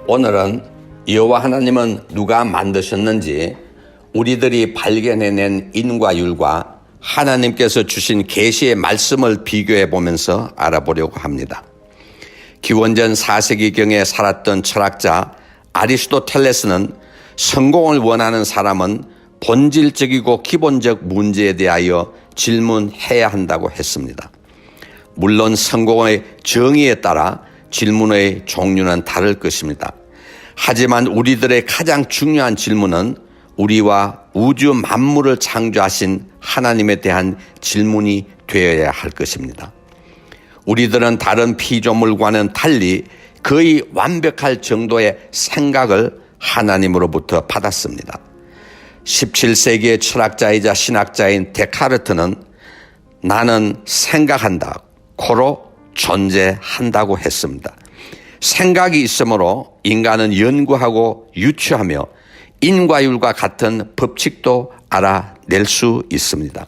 오늘은 여호와 하나님은 누가 만드셨는지 우리들이 발견해낸 인과율과 하나님께서 주신 계시의 말씀을 비교해 보면서 알아보려고 합니다. 기원전 4세기경에 살았던 철학자 아리스토텔레스는 성공을 원하는 사람은 본질적이고 기본적 문제에 대하여 질문해야 한다고 했습니다. 물론 성공의 정의에 따라 질문의 종류는 다를 것입니다. 하지만 우리들의 가장 중요한 질문은 우리와 우주 만물을 창조하신 하나님에 대한 질문이 되어야 할 것입니다. 우리들은 다른 피조물과는 달리 거의 완벽할 정도의 생각을 하나님으로부터 받았습니다. 17세기의 철학자이자 신학자인 데카르트는 나는 생각한다, 고로 존재한다고 했습니다. 생각이 있으므로 인간은 연구하고 유추하며 인과율과 같은 법칙도 알아낼 수 있습니다.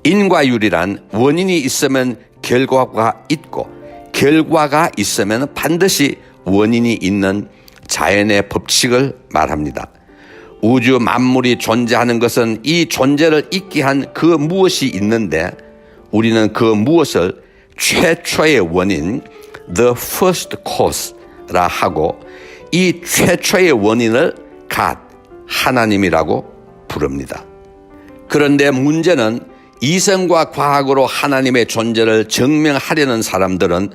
인과율이란 원인이 있으면 결과가 있고 결과가 있으면 반드시 원인이 있는 자연의 법칙을 말합니다. 우주 만물이 존재하는 것은 이 존재를 있게 한 그 무엇이 있는데 우리는 그 무엇을 최초의 원인, the first cause라 하고 이 최초의 원인을 God, 하나님이라고 부릅니다. 그런데 문제는 이성과 과학으로 하나님의 존재를 증명하려는 사람들은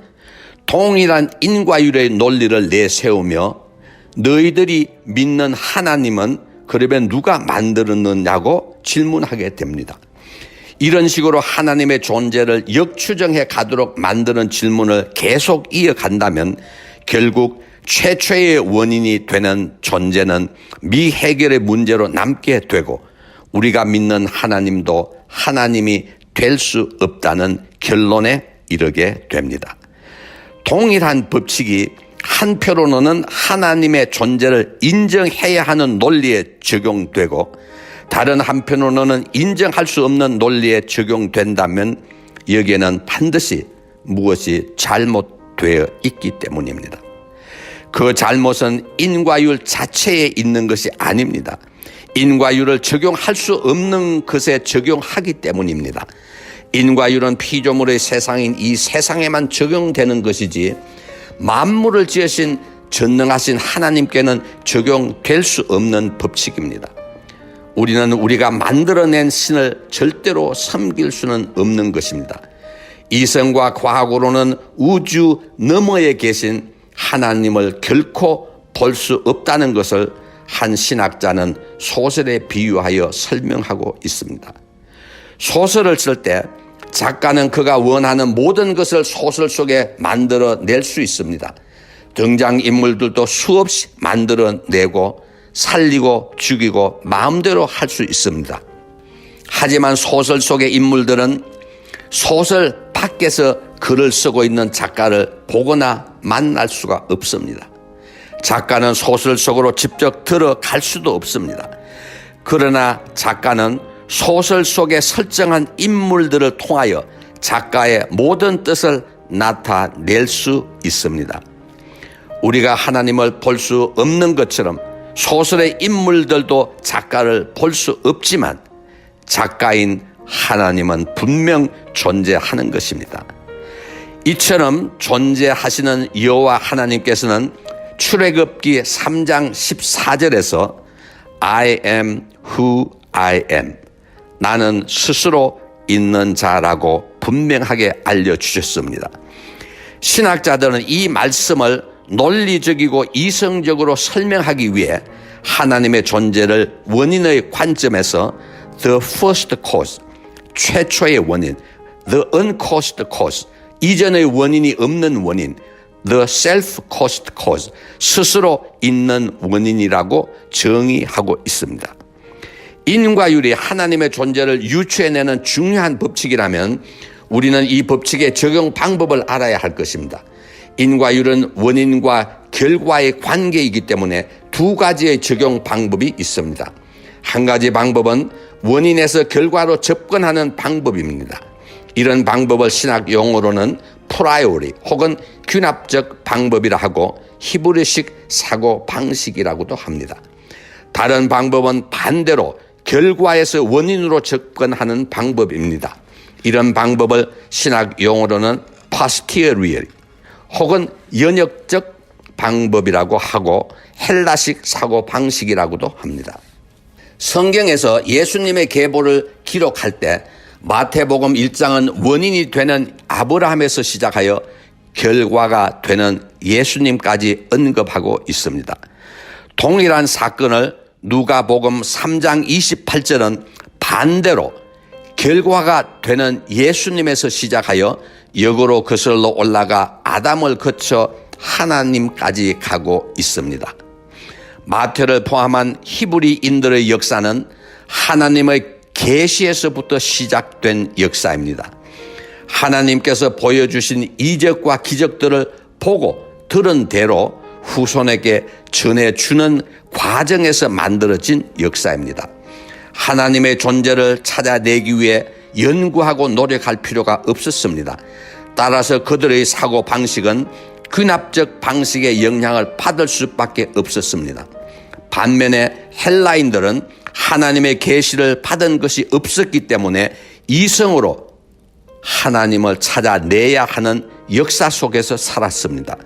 동일한 인과율의 논리를 내세우며 너희들이 믿는 하나님은 그러면 누가 만들었느냐고 질문하게 됩니다. 이런 식으로 하나님의 존재를 역추정해 가도록 만드는 질문을 계속 이어간다면 결국 최초의 원인이 되는 존재는 미해결의 문제로 남게 되고 우리가 믿는 하나님도 하나님이 될 수 없다는 결론에 이르게 됩니다. 동일한 법칙이 한편으로는 하나님의 존재를 인정해야 하는 논리에 적용되고 다른 한편으로는 인정할 수 없는 논리에 적용된다면 여기에는 반드시 무엇이 잘못되어 있기 때문입니다. 그 잘못은 인과율 자체에 있는 것이 아닙니다. 인과율을 적용할 수 없는 것에 적용하기 때문입니다. 인과율은 피조물의 세상인 이 세상에만 적용되는 것이지 만물을 지으신 전능하신 하나님께는 적용될 수 없는 법칙입니다. 우리는 우리가 만들어낸 신을 절대로 섬길 수는 없는 것입니다. 이성과 과학으로는 우주 너머에 계신 하나님을 결코 볼 수 없다는 것을 한 신학자는 소설에 비유하여 설명하고 있습니다. 소설을 쓸 때 작가는 그가 원하는 모든 것을 소설 속에 만들어낼 수 있습니다. 등장인물들도 수없이 만들어내고 살리고 죽이고 마음대로 할 수 있습니다. 하지만 소설 속의 인물들은 소설 밖에서 글을 쓰고 있는 작가를 보거나 만날 수가 없습니다. 작가는 소설 속으로 직접 들어갈 수도 없습니다. 그러나 작가는 소설 속에 설정한 인물들을 통하여 작가의 모든 뜻을 나타낼 수 있습니다. 우리가 하나님을 볼 수 없는 것처럼 소설의 인물들도 작가를 볼 수 없지만 작가인 하나님은 분명 존재하는 것입니다. 이처럼 존재하시는 여호와 하나님께서는 출애굽기 3장 14절에서 I am who I am, 나는 스스로 있는 자라고 분명하게 알려주셨습니다. 신학자들은 이 말씀을 논리적이고 이성적으로 설명하기 위해 하나님의 존재를 원인의 관점에서 the first cause, 최초의 원인, the uncaused cause, 이전의 원인이 없는 원인, the self-caused cause, 스스로 있는 원인이라고 정의하고 있습니다. 인과율이 하나님의 존재를 유추해내는 중요한 법칙이라면 우리는 이 법칙의 적용 방법을 알아야 할 것입니다. 인과율은 원인과 결과의 관계이기 때문에 두 가지의 적용 방법이 있습니다. 한 가지 방법은 원인에서 결과로 접근하는 방법입니다. 이런 방법을 신학 용어로는 프라이오리 혹은 귀납적 방법이라 하고 히브리식 사고 방식이라고도 합니다. 다른 방법은 반대로 결과에서 원인으로 접근하는 방법입니다. 이런 방법을 신학 용어로는 posteriori 혹은 연역적 방법이라고 하고 헬라식 사고 방식이라고도 합니다. 성경에서 예수님의 계보를 기록할 때 마태복음 1장은 원인이 되는 아브라함에서 시작하여 결과가 되는 예수님까지 언급하고 있습니다. 동일한 사건을 누가복음 3장 28절은 반대로 결과가 되는 예수님에서 시작하여 역으로 거슬러 올라가 아담을 거쳐 하나님까지 가고 있습니다. 마태를 포함한 히브리인들의 역사는 하나님의 계시에서부터 시작된 역사입니다. 하나님께서 보여주신 이적과 기적들을 보고 들은 대로 후손에게 전해주는 과정에서 만들어진 역사입니다. 하나님의 존재를 찾아내기 위해 연구하고 노력할 필요가 없었습니다. 따라서 그들의 사고 방식은 귀납적 방식의 영향을 받을 수밖에 없었습니다. 반면에 헬라인들은 하나님의 계시를 받은 것이 없었기 때문에 이성으로 하나님을 찾아내야 하는 역사 속에서 살았습니다.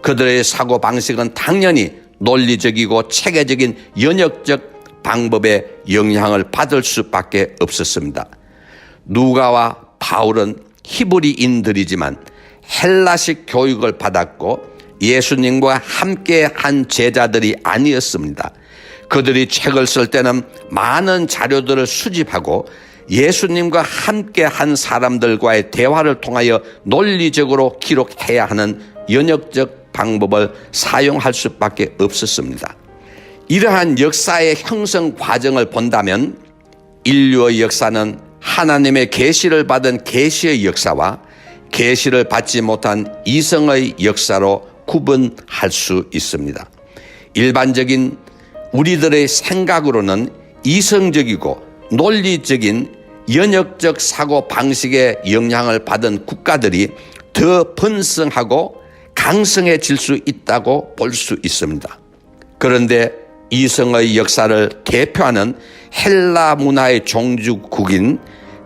그들의 사고 방식은 당연히 논리적이고 체계적인 연역적 방법의 영향을 받을 수밖에 없었습니다. 누가와 바울은 히브리인들이지만 헬라식 교육을 받았고 예수님과 함께 한 제자들이 아니었습니다. 그들이 책을 쓸 때는 많은 자료들을 수집하고 예수님과 함께 한 사람들과의 대화를 통하여 논리적으로 기록해야 하는 연역적 방법을 사용할 수밖에 없었습니다. 이러한 역사의 형성 과정을 본다면 인류의 역사는 하나님의 계시를 받은 계시의 역사와 계시를 받지 못한 이성의 역사로 구분할 수 있습니다. 일반적인 우리들의 생각으로는 이성적이고 논리적인 연역적 사고 방식의 영향을 받은 국가들이 더 번성하고 강성해질 수 있다고 볼 수 있습니다. 그런데 이성의 역사를 대표하는 헬라 문화의 종주국인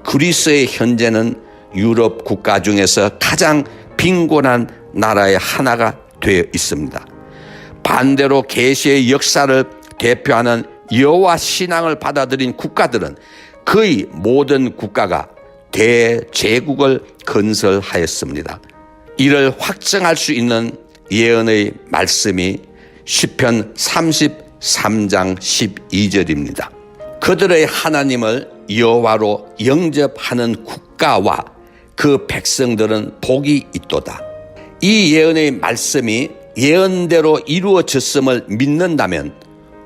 그리스의 현재는 유럽 국가 중에서 가장 빈곤한 나라의 하나가 되어 있습니다. 반대로 계시의 역사를 대표하는 여호와 신앙을 받아들인 국가들은 거의 모든 국가가 대제국을 건설하였습니다. 이를 확증할 수 있는 예언의 말씀이 시편 33장 12절입니다. 그들의 하나님을 여호와로 영접하는 국가와 그 백성들은 복이 있도다. 이 예언의 말씀이 예언대로 이루어졌음을 믿는다면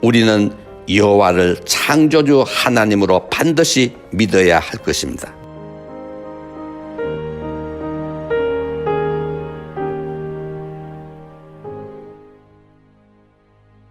우리는 여호와를 창조주 하나님으로 반드시 믿어야 할 것입니다.